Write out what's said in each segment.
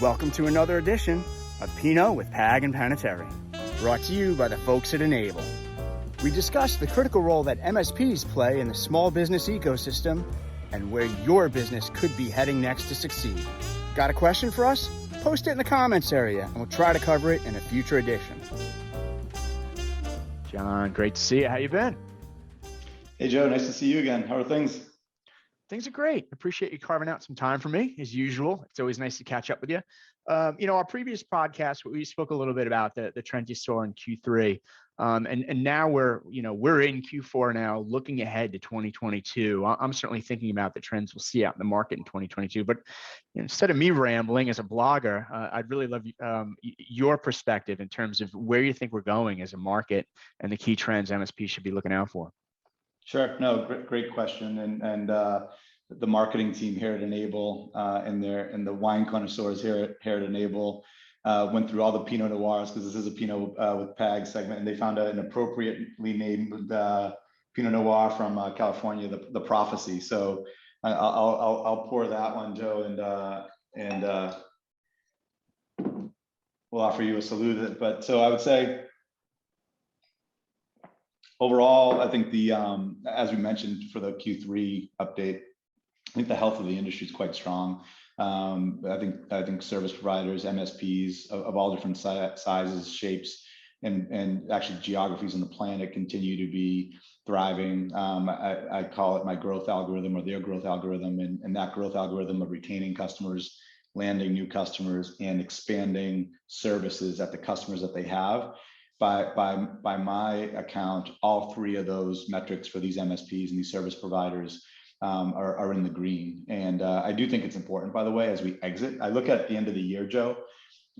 Welcome to another edition of Pinot with Pag and Panettieri, brought to you by the folks at N-able. We discuss the critical role that MSPs play in the small business ecosystem and where your business could be heading next to succeed. Got a question for us? Post it in the comments area and we'll try to cover it in a future edition. John, great to see you. How you been? Hey, Joe, nice to see you again. How are things? Things are great. Appreciate you carving out some time for me, as usual. It's always nice to catch up with you. Our previous podcast, we spoke a little bit about the trends you saw in Q3, and now we're in Q4 now, looking ahead to 2022. I'm certainly thinking about the trends we'll see out in the market in 2022. But instead of me rambling as a blogger, I'd really love your perspective in terms of where you think we're going as a market and the key trends MSP should be looking out for. Sure. No, great question. And the marketing team here at N-able and the wine connoisseurs here at N-able went through all the Pinot Noirs, because this is a Pinot with Pag segment, and they found an appropriately named Pinot Noir from California, the Prophecy. So I'll pour that one, Joe, and we'll offer you a salute. But so I would say, overall, I think as we mentioned for the Q3 update, I think the health of the industry is quite strong. I think service providers, MSPs of all different sizes, shapes, and actually geographies on the planet continue to be thriving. I call it my growth algorithm, or their growth algorithm, and that growth algorithm of retaining customers, landing new customers, and expanding services at the customers that they have. By my account, all three of those metrics for these MSPs and these service providers are in the green. And I do think it's important, by the way, as we exit. I look at the end of the year, Joe,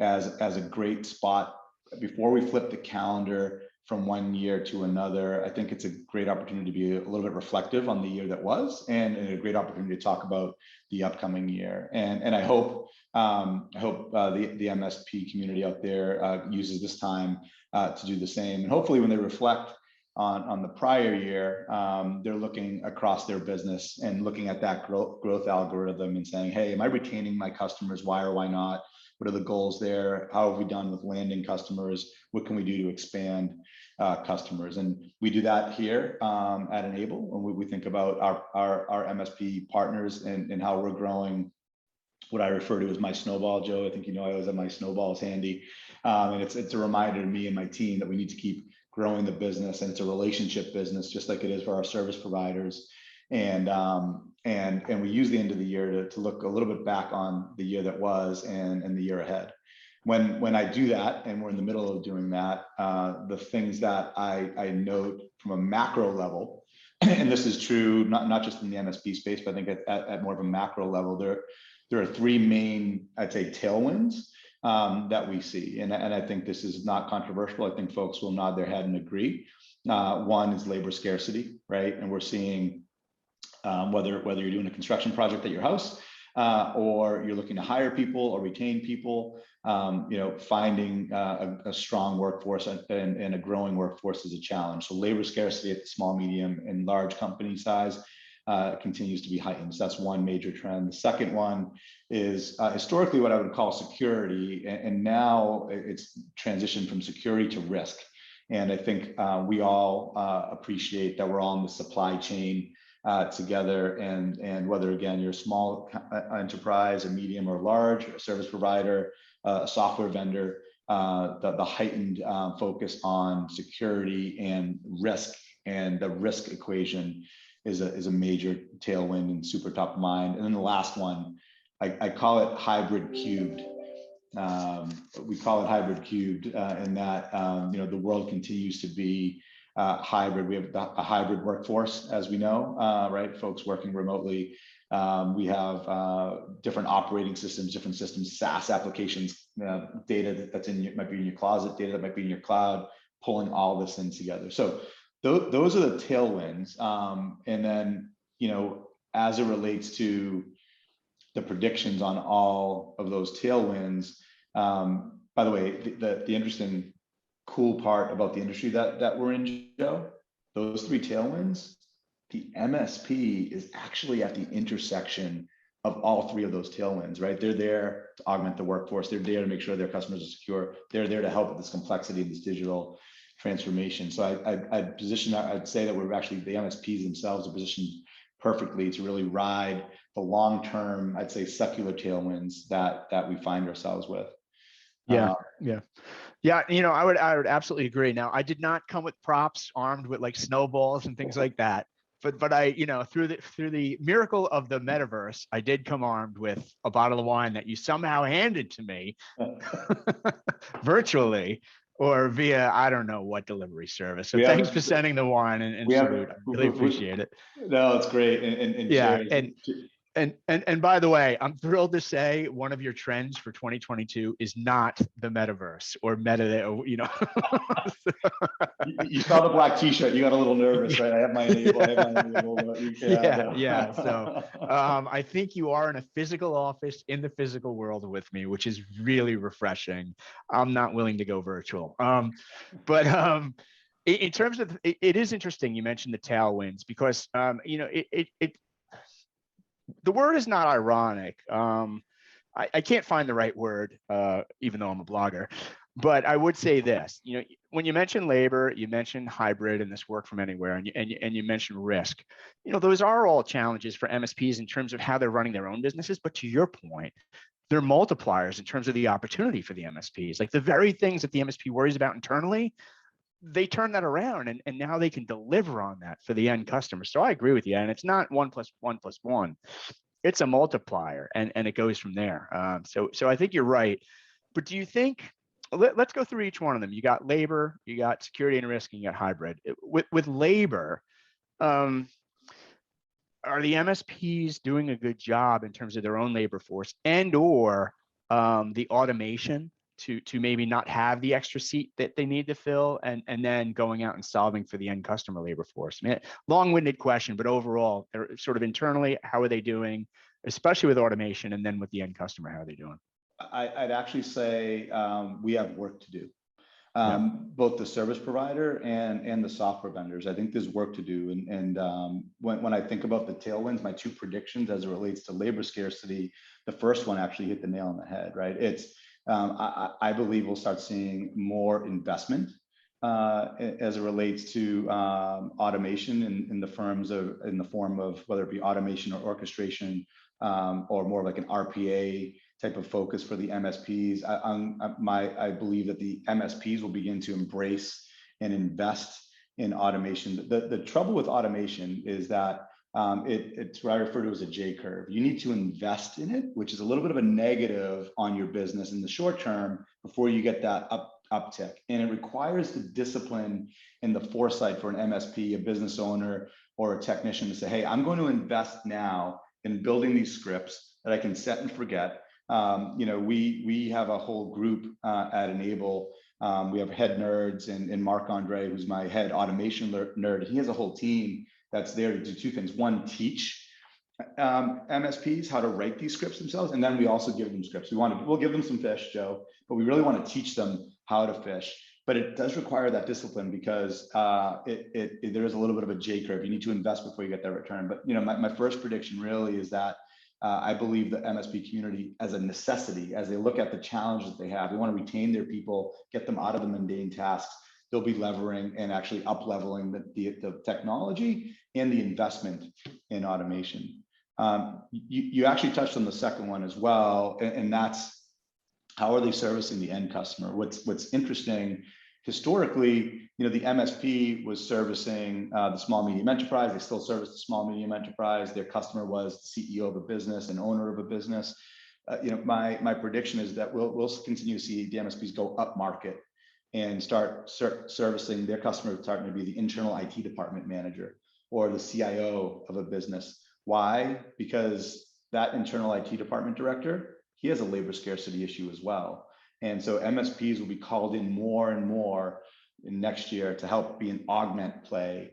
as a great spot. Before we flip the calendar from one year to another, I think it's a great opportunity to be a little bit reflective on the year that was, and a great opportunity to talk about the upcoming year. And I hope the MSP community out there uses this time to do the same. And hopefully when they reflect on the prior year, they're looking across their business and looking at that growth algorithm and saying, hey, am I retaining my customers? Why or why not? What are the goals there? How have we done with landing customers? What can we do to expand customers? And we do that here at N-able when we think about our MSP partners and how we're growing what I refer to as my snowball, Joe. I think I always have my snowballs handy. And it's a reminder to me and my team that we need to keep growing the business, and it's a relationship business, just like it is for our service providers. And we use the end of the year to look a little bit back on the year that was and the year ahead. When I do that, and we're in the middle of doing that, the things that I note from a macro level, and this is true not just in the MSP space, but I think at more of a macro level, there are three main, I'd say, tailwinds that we see. And I think this is not controversial. I think folks will nod their head and agree. One is labor scarcity, right? And we're seeing whether you're doing a construction project at your house or you're looking to hire people or retain people, finding a strong workforce and a growing workforce is a challenge. So labor scarcity at the small, medium, and large company size continues to be heightened. So that's one major trend. The second one is historically what I would call security, and now it's transitioned from security to risk. And I think we all appreciate that we're all in the supply chain together, and whether, again, you're a small enterprise, a medium or large, a service provider, a software vendor, the heightened focus on security and risk, and the risk equation is a major tailwind and super top of mind. And then the last one, I call it hybrid cubed. We call it hybrid cubed in that the world continues to be hybrid. We have a hybrid workforce, as we know, right? Folks working remotely. We have different operating systems, different systems, SaaS applications, data that's might be in your closet, data that might be in your cloud, pulling all this in together. So those are the tailwinds. And then, as it relates to the predictions on all of those tailwinds, by the way, the interesting, cool part about the industry that we're in, Joe, those three tailwinds, the MSP is actually at the intersection of all three of those tailwinds, right? They're there to augment the workforce. They're there to make sure their customers are secure. They're there to help with this complexity, this digital transformation. So I'd say that we're actually, the MSPs themselves are positioned perfectly to really ride the long-term, I'd say, secular tailwinds that we find ourselves with. Yeah, yeah. I would absolutely agree. Now, I did not come with props armed with like snowballs and things like that. But I, through the miracle of the metaverse, I did come armed with a bottle of wine that you somehow handed to me virtually or via, I don't know what delivery service. So thanks for sending the wine and salute. I really appreciate it. No, it's great. And yeah, cheers. And by the way, I'm thrilled to say one of your trends for 2022 is not the metaverse or meta, You saw the black t-shirt, you got a little nervous, right? I have my N-able. Yeah. So I think you are in a physical office in the physical world with me, which is really refreshing. I'm not willing to go virtual. But in terms of, it is interesting you mentioned the tailwinds because, the word is not ironic. I can't find the right word, even though I'm a blogger. But I would say this: when you mention labor, you mention hybrid and this work from anywhere, and you mention risk. Those are all challenges for MSPs in terms of how they're running their own businesses. But to your point, they're multipliers in terms of the opportunity for the MSPs. Like the very things that the MSP worries about internally, they turn that around and now they can deliver on that for the end customer. So I agree with you. And it's not 1 + 1 + 1. It's a multiplier and it goes from there. So I think you're right. But do you think, let's go through each one of them. You got labor, you got security and risk, and you got hybrid. With labor, are the MSPs doing a good job in terms of their own labor force and or the automation to maybe not have the extra seat that they need to fill and then going out and solving for the end customer labor force? I mean, long-winded question, but overall, they're sort of internally, how are they doing, especially with automation, and then with the end customer, how are they doing? I'd actually say we have work to do. Both the service provider and the software vendors. I think there's work to do. And when I think about the tailwinds, my two predictions as it relates to labor scarcity, the first one actually hit the nail on the head, right? It's I believe we'll start seeing more investment as it relates to automation in the form of whether it be automation or orchestration or more like an RPA type of focus for the MSPs. I believe that the MSPs will begin to embrace and invest in automation. The trouble with automation is that it's what I refer to as a J curve. You need to invest in it, which is a little bit of a negative on your business in the short term before you get that uptick. And it requires the discipline and the foresight for an MSP, a business owner, or a technician to say, hey, I'm going to invest now in building these scripts that I can set and forget. We have a whole group at N-able. We have head nerds and Mark Andre, who's my head automation nerd. He has a whole team that's there to do two things. One, teach MSPs how to write these scripts themselves. And then we also give them scripts. We'll give them some fish, Joe, but we really want to teach them how to fish. But it does require that discipline because there is a little bit of a J curve. You need to invest before you get that return. But my first prediction really is that I believe the MSP community as a necessity, as they look at the challenges they have, they want to retain their people, get them out of the mundane tasks. They'll be levering and actually up-leveling the technology and the investment in automation. You actually touched on the second one as well, and that's how are they servicing the end customer? What's interesting, historically, the MSP was servicing the small medium enterprise. They still service the small medium enterprise. Their customer was the CEO of a business, an owner of a business. My prediction is that we'll continue to see the MSPs go up market and start servicing their customers, starting to be the internal IT department manager or the CIO of a business. Why? Because that internal IT department director, he has a labor scarcity issue as well. And so MSPs will be called in more and more in next year to help be an augment play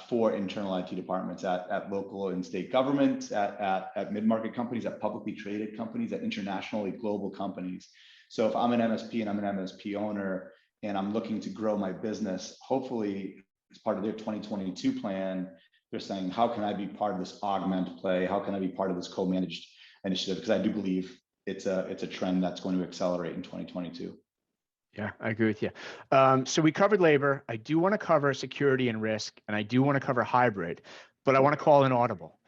for internal IT departments at local and state governments, at mid-market companies, at publicly traded companies, at internationally global companies. So if I'm an MSP and I'm an MSP owner and I'm looking to grow my business, hopefully as part of their 2022 plan, they're saying, how can I be part of this augment play? How can I be part of this co-managed initiative? Because I do believe it's a trend that's going to accelerate in 2022. Yeah, I agree with you. So we covered labor. I do want to cover security and risk, and I do want to cover hybrid, but I want to call an audible.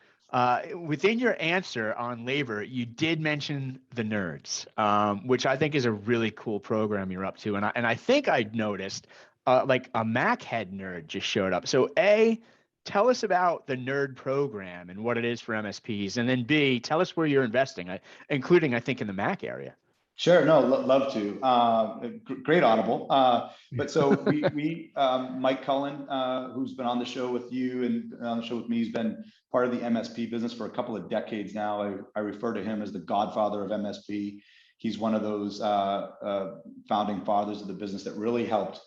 Within your answer on labor, you did mention the nerds, which I think is a really cool program you're up to. And I think I noticed like a Mac head nerd just showed up. So A, tell us about the nerd program and what it is for MSPs. And then B, tell us where you're investing, including, I think, in the Mac area. Sure, no, love to. Great audible. But so Mike Cullen, who's been on the show with you and on the show with me, he's been part of the MSP business for a couple of decades now. I refer to him as the godfather of MSP. He's one of those founding fathers of the business that really helped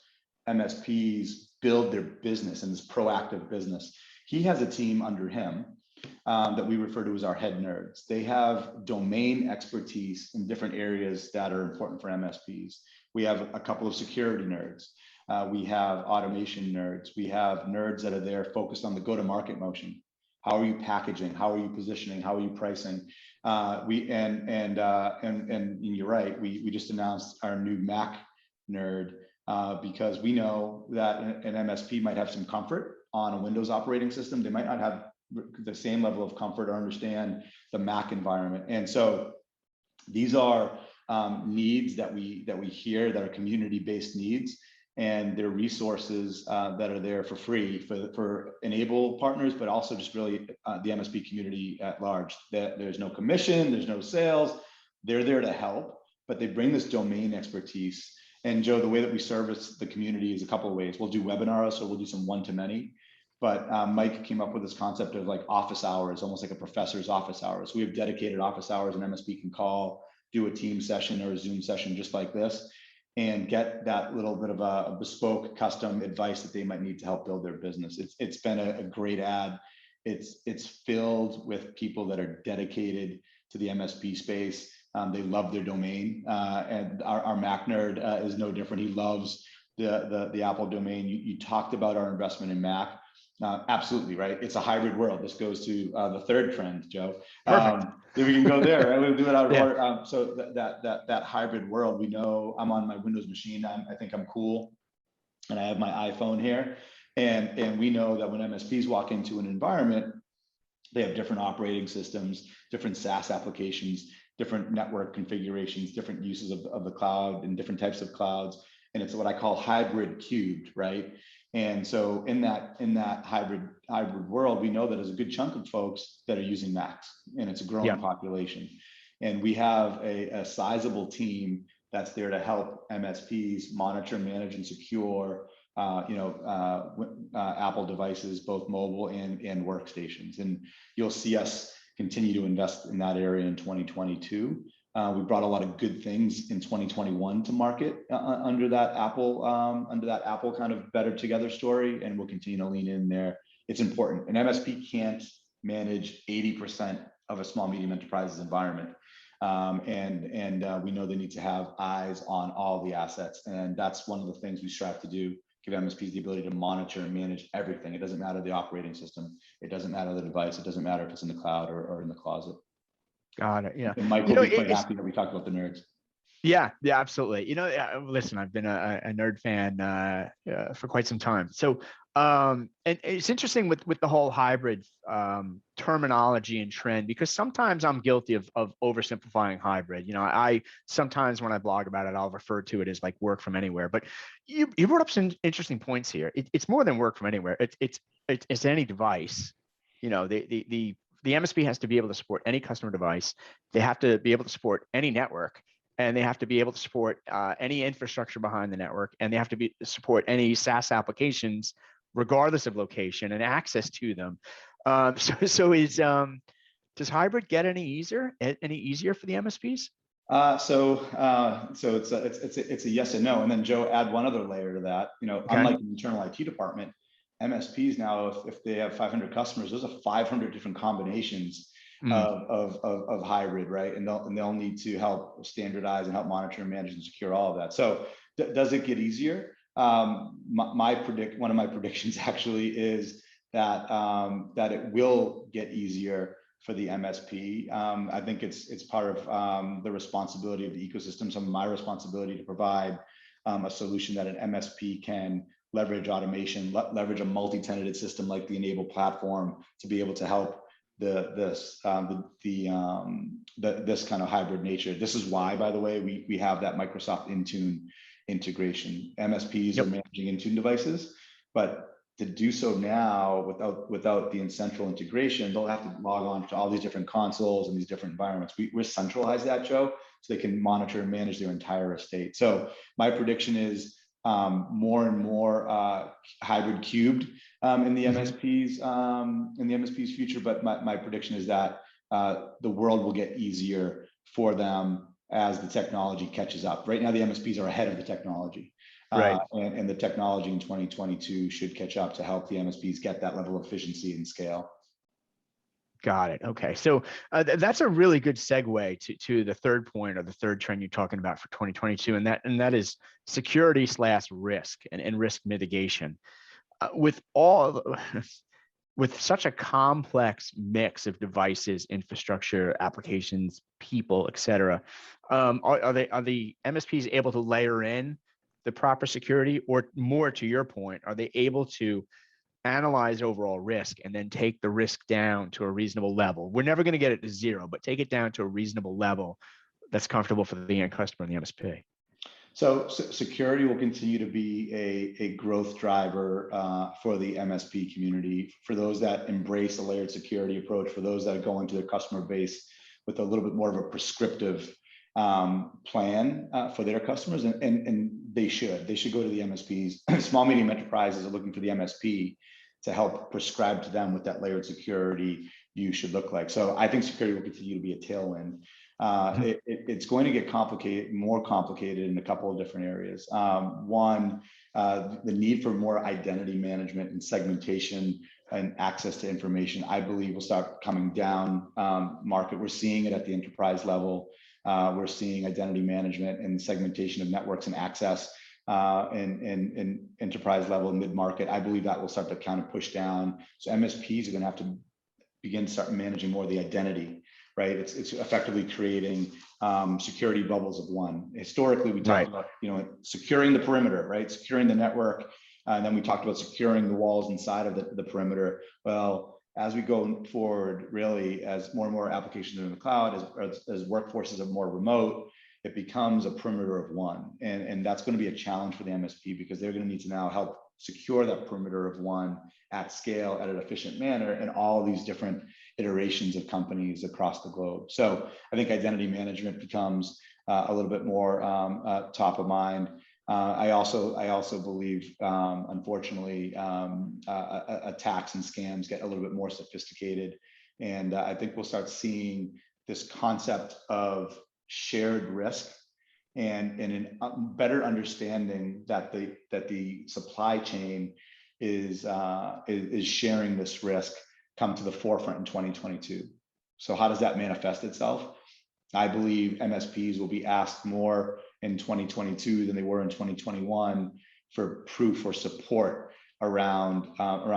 MSPs build their business and this proactive business. He has a team under him that we refer to as our head nerds. They have domain expertise in different areas that are important for MSPs. We have a couple of security nerds. We have automation nerds. We have nerds that are there focused on the go-to-market motion. How are you packaging? How are you positioning? How are you pricing? And you're right. We just announced our new Mac nerd because we know that an MSP might have some comfort on a Windows operating system. They might not have the same level of comfort or understand the Mac environment. And so these are needs that we hear that are community-based needs, and they're resources that are there for free for N-able partners, but also just really the MSP community at large. That there's no commission, there's no sales. They're there to help, but they bring this domain expertise. And Joe, the way that we service the community is a couple of ways. We'll do webinars, so we'll do some one-to-many. But Mike came up with this concept of like office hours, almost like a professor's office hours. We have dedicated office hours an MSP can call, do a team session or a Zoom session just like this, and get that little bit of a bespoke custom advice that they might need to help build their business. It's been a great ad. It's filled with people that are dedicated to the MSP space. They love their domain, and our Mac nerd is no different. He loves the Apple domain. You talked about our investment in Mac. Absolutely right. It's a hybrid world. This goes to the third trend, Joe. If we can go there, right? We'll do it out of order. So that hybrid world, we know I'm on my Windows machine. I think I'm cool, and I have my iPhone here. And we know that when MSPs walk into an environment, they have different operating systems, different SaaS applications, different network configurations, different uses of the cloud and different types of clouds. And it's what I call hybrid cubed, right? And so in that hybrid world, we know that there's a good chunk of folks that are using Macs, and it's a growing population. And we have a sizable team that's there to help MSPs monitor, manage, and secure Apple devices, both mobile and workstations. And you'll see us continue to invest in that area in 2022. We brought a lot of good things in 2021 to market under that Apple kind of better together story, and we'll continue to lean in there. It's important. An MSP can't manage 80% of a small medium enterprise's environment, and we know they need to have eyes on all the assets, and that's one of the things we strive to do. Give MSPs the ability to monitor and manage everything. It doesn't matter the operating system. It doesn't matter the device. It doesn't matter if it's in the cloud or in the closet. Got it. Yeah. And Mike will be quite happy that we talked about the nerds. Yeah, absolutely. Listen, I've been a nerd fan for quite some time. So, and it's interesting with the whole hybrid terminology and trend, because sometimes I'm guilty of oversimplifying hybrid. I sometimes when I blog about it, I'll refer to it as like work from anywhere. But you brought up some interesting points here. It's more than work from anywhere. It's any device. The MSP has to be able to support any customer device. They have to be able to support any network, and they have to be able to support any infrastructure behind the network, and they have to support any SaaS applications, regardless of location and access to them. Does hybrid get any easier for the MSPs? So it's a yes and no. And then Joe, add one other layer to that. Unlike the internal IT department, MSPs now, if they have 500 customers, those are 500 different combinations of hybrid, right? And they'll need to help standardize and help monitor and manage and secure all of that. So does it get easier? One of my predictions actually is that it will get easier for the MSP. I think it's part of the responsibility of the ecosystem, some of my responsibility to provide a solution that an MSP can leverage automation, leverage a multi-tenanted system like the N-able platform to be able to help this kind of hybrid nature. This is why, by the way, we have that Microsoft Intune integration. MSPs are managing Intune devices, but to do so now without the central integration, they'll have to log on to all these different consoles and these different environments. We're centralized that, Joe, so they can monitor and manage their entire estate. So my prediction is more and more hybrid cubed in the MSPs future. But my prediction is that the world will get easier for them as the technology catches up. Right now, the MSPs are ahead of the technology. Right. And the technology in 2022 should catch up to help the MSPs get that level of efficiency and scale. Got it. Okay. So that's a really good segue to the third point, or the third trend you're talking about for 2022. And that is security/risk and risk mitigation. With such a complex mix of devices, infrastructure, applications, people, et cetera, are the MSPs able to layer in the proper security, or more to your point, are they able to analyze overall risk and then take the risk down to a reasonable level? We're never going to get it to zero, but take it down to a reasonable level that's comfortable for the end customer and the MSP. So security will continue to be a growth driver for the MSP community, for those that embrace a layered security approach, for those that go into their customer base with a little bit more of a prescriptive plan for their customers, and they should go to the MSPs. Small, medium enterprises are looking for the MSP to help prescribe to them what that layered security view should look like. So I think security will continue to be a tailwind. It's going to get more complicated in a couple of different areas. One, the need for more identity management and segmentation and access to information, I believe, will start coming down market. We're seeing it at the enterprise level. We're seeing identity management and segmentation of networks and access in enterprise level and mid-market. I believe that will start to kind of push down. So MSPs are going to have to start managing more of the identity, right? It's effectively creating security bubbles of one. Historically, we talked about securing the perimeter, right? Securing the network, and then we talked about securing the walls inside of the perimeter. Well, as we go forward, really, as more and more applications are in the cloud, as workforces are more remote, it becomes a perimeter of one. And that's going to be a challenge for the MSP, because they're going to need to now help secure that perimeter of one at scale, at an efficient manner, in all of these different iterations of companies across the globe. So I think identity management becomes a little bit more top of mind. I also believe, unfortunately, attacks and scams get a little bit more sophisticated, and I think we'll start seeing this concept of shared risk and a better understanding that the supply chain is sharing this risk come to the forefront in 2022. So how does that manifest itself? I believe MSPs will be asked more in 2022 than they were in 2021 for proof or support around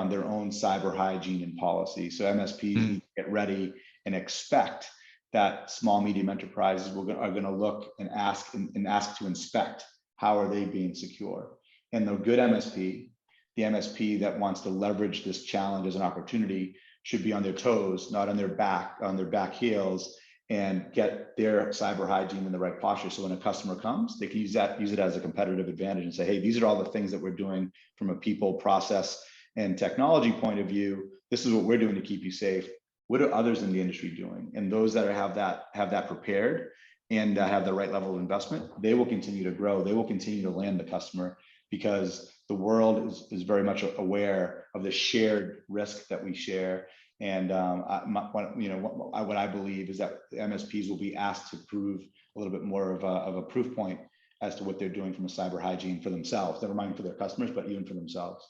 their own cyber hygiene and policy. So MSPs need to get ready and expect that small, medium enterprises are going to look and ask to inspect how are they being secure. And the good MSP, the MSP that wants to leverage this challenge as an opportunity, should be on their toes, not on their back heels, and get their cyber hygiene in the right posture. So when a customer comes, they can use it as a competitive advantage and say, hey, these are all the things that we're doing from a people, process, and technology point of view. This is what we're doing to keep you safe. What are others in the industry doing? And those that have that prepared and have the right level of investment, they will continue to grow. They will continue to land the customer, because the world is very much aware of the shared risk that we share. And what I believe is that the MSPs will be asked to prove a little bit more of a proof point as to what they're doing from a cyber hygiene for themselves, never mind for their customers, but even for themselves.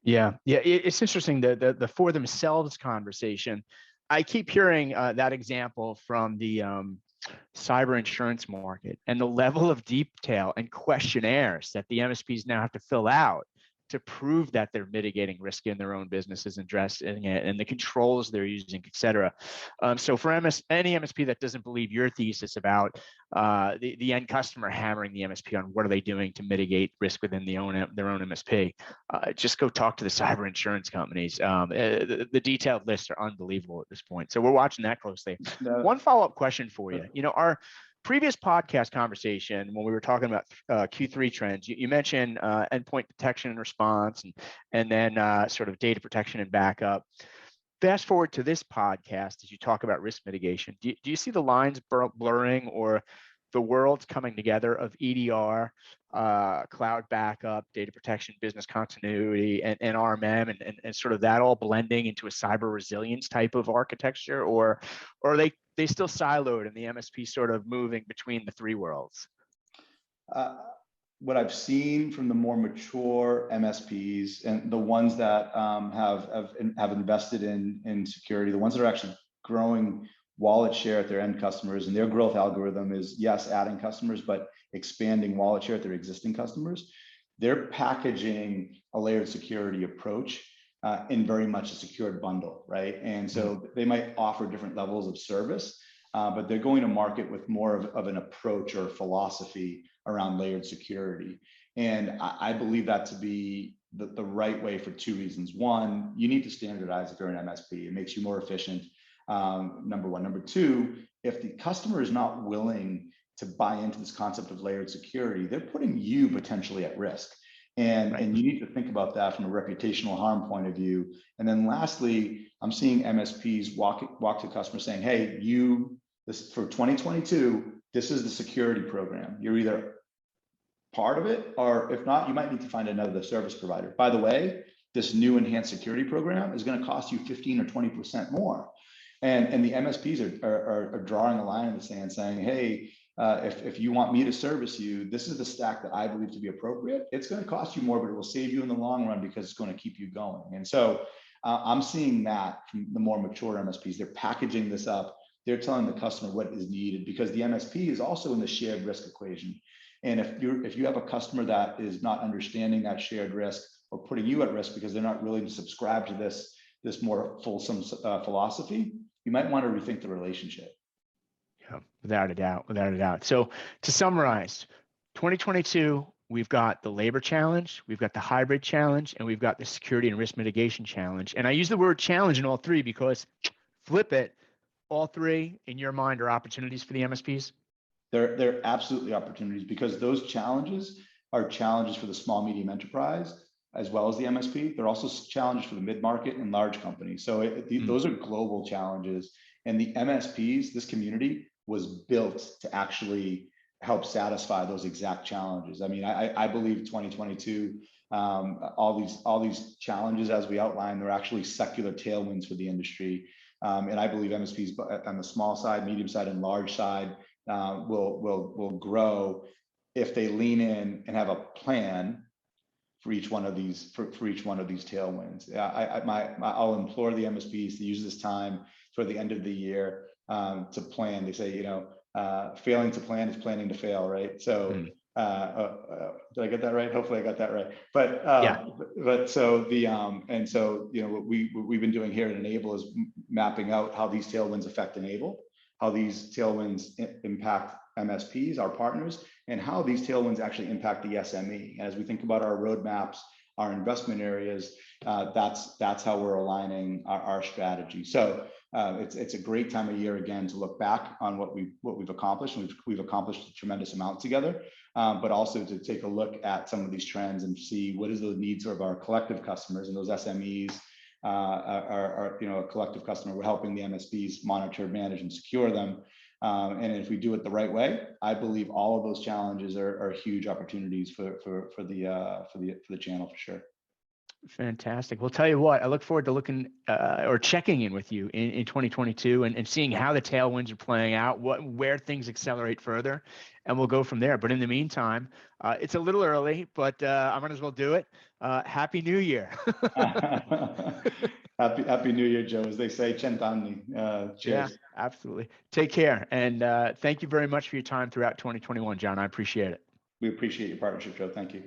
Yeah. It's interesting, the for themselves conversation. I keep hearing that example from the cyber insurance market, and the level of detail and questionnaires that the MSPs now have to fill out to prove that they're mitigating risk in their own businesses and addressing it, and the controls they're using, et cetera. So for any MSP that doesn't believe your thesis about the end customer hammering the MSP on what are they doing to mitigate risk within their own MSP, just go talk to the cyber insurance companies. The detailed lists are unbelievable at this point. So we're watching that closely. No. One follow-up question for you. Our previous podcast conversation, when we were talking about Q3 trends, you mentioned endpoint detection and response, and then sort of data protection and backup. Fast forward to this podcast, as you talk about risk mitigation, do you see the lines blurring or the worlds coming together of EDR, cloud backup, data protection, business continuity, and RMM, and sort of that all blending into a cyber resilience type of architecture, or are they still siloed and the MSP sort of moving between the three worlds? What I've seen from the more mature MSPs and the ones that have invested in security, the ones that are actually growing wallet share at their end customers, and their growth algorithm is, yes, adding customers, but expanding wallet share at their existing customers. They're packaging a layered security approach in very much a secured bundle, right? And so they might offer different levels of service, but they're going to market with more of an approach or philosophy around layered security. And I believe that to be the right way for two reasons. One, you need to standardize if you're an MSP. It makes you more efficient, number one. Number two, if the customer is not willing to buy into this concept of layered security, they're putting you potentially at risk. And you need to think about that from a reputational harm point of view. And then lastly, I'm seeing MSPs walk to customers saying, hey, this for 2022, this is the security program. You're either part of it, or if not, you might need to find another service provider. By the way, this new enhanced security program is going to cost you 15 or 20% more. And the MSPs are drawing a line in the sand saying, hey, if you want me to service you, this is the stack that I believe to be appropriate. It's going to cost you more, but it will save you in the long run because it's going to keep you going. And so I'm seeing that from the more mature MSPs. They're packaging this up. They're telling the customer what is needed, because the MSP is also in the shared risk equation. And if you have a customer that is not understanding that shared risk or putting you at risk because they're not willing to subscribe to this more fulsome philosophy, you might want to rethink the relationship. Yeah, without a doubt. So to summarize, 2022, we've got the labor challenge, we've got the hybrid challenge, and we've got the security and risk mitigation challenge. And I use the word challenge in all three because, flip it, all three in your mind are opportunities for the MSPs? They're absolutely opportunities, because those challenges are challenges for the small, medium enterprise, as well as the MSP. They're also challenges for the mid-market and large companies. So those are global challenges. And the MSPs, this community, was built to actually help satisfy those exact challenges. I mean, I believe 2022, all these challenges, as we outlined, they're actually secular tailwinds for the industry. And I believe MSPs on the small side, medium side, and large side will grow if they lean in and have a plan for each one of these tailwinds. I'll implore the MSPs to use this time toward the end of the year to plan. They say, failing to plan is planning to fail, right? So did I get that right? Hopefully I got that right. But yeah. But so what we've been doing here at N-able is mapping out how these tailwinds affect N-able, how these tailwinds impact MSPs, our partners, and how these tailwinds actually impact the SME. As we think about our roadmaps, our investment areas, that's how we're aligning our strategy. So it's a great time of year again to look back on what we've accomplished. We've accomplished a tremendous amount together, but also to take a look at some of these trends and see what is the needs of our collective customers, and those SMEs are a collective customer. We're helping the MSPs monitor, manage, and secure them. And if we do it the right way, I believe all of those challenges are huge opportunities for the channel for sure. Fantastic. Well, tell you what, I look forward to looking or checking in with you in 2022 and seeing how the tailwinds are playing out, where things accelerate further, and we'll go from there. But in the meantime, it's a little early, but I might as well do it. Happy New Year. Happy New Year, Joe. As they say, Cent'anni. Cheers. Yeah, absolutely. Take care. And thank you very much for your time throughout 2021, John. I appreciate it. We appreciate your partnership, Joe. Thank you.